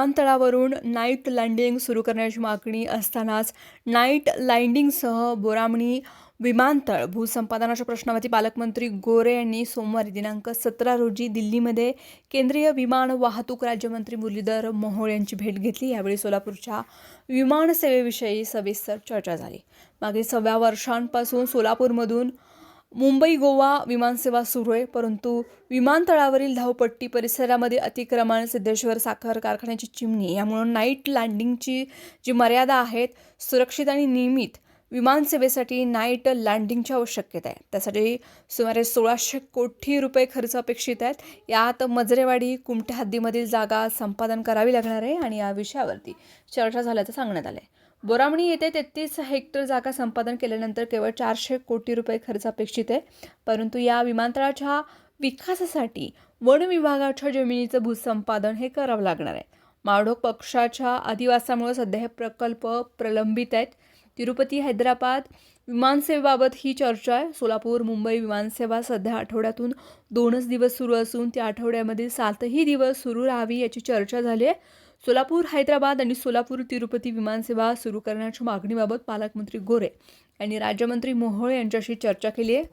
विमानतळावरून night landing सुरू करण्याची मागणी असतानाच नाईट लँडिंगसह बोरामणी विमानतळ भूसंपादनाच्या प्रश्नावरती पालकमंत्री गोरे यांनी सोमवारी दिनांक 17 रोजी दिल्लीमध्ये केंद्रीय विमान वाहतूक राज्यमंत्री मुरलीधर मोहोळ यांची भेट घेतली। यावेळी सोलापूरच्या विमानसेवेविषयी सविस्तर चर्चा झाली। मागील 6 वर्षांपासून सोलापूरमधून मुंबई गोवा विमानसेवा सुरू आहे, परंतु विमानतळावरील धावपट्टी परिसरामध्ये अतिक्रमण, सिद्धेश्वर साखर कारखान्याची चिमणी यामुळे नाईट लँडिंगची जी मर्यादा आहेत, सुरक्षित आणि नियमित विमानसेवेसाठी नाईट लँडिंगची आवश्यकता आहे। त्यासाठी सुमारे 1600 कोटी रुपये खर्च अपेक्षित आहेत। यात मजरेवाडी कुमठा हद्दीमधील जागा संपादन करावी लागणार आहे आणि या विषयावरती चर्चा झाल्याचं सांगण्यात आलं आहे। बोरामणी येथे 33 हेक्टर जागा संपादन केल्यानंतर केवळ 400 कोटी रुपये खर्च अपेक्षित आहे, परंतु या विमानतळाच्या विकासासाठी वन विभागाच्या जमिनीचं भूसंपादन हे करावं लागणार आहे। माळढोक पक्षाच्या अधिवासामुळे सध्या हे प्रकल्प प्रलंबित आहेत। तिरुपती हैदराबाद विमानसेवेबाबत ही चर्चा आहे। सोलापूर मुंबई विमानसेवा सध्या आठवड्यातून 2च दिवस सुरू असून त्या आठवड्यामध्ये 7ही दिवस सुरू राहावी याची चर्चा झाली आहे। सोलापूर हैदराबाद आणि सोलापूर तिरुपती विमानसेवा सुरू करण्याच्या मागणीबाबत पालकमंत्री गोरे यांनी राज्यमंत्री मोहोळ यांच्याशी चर्चा केली आहे।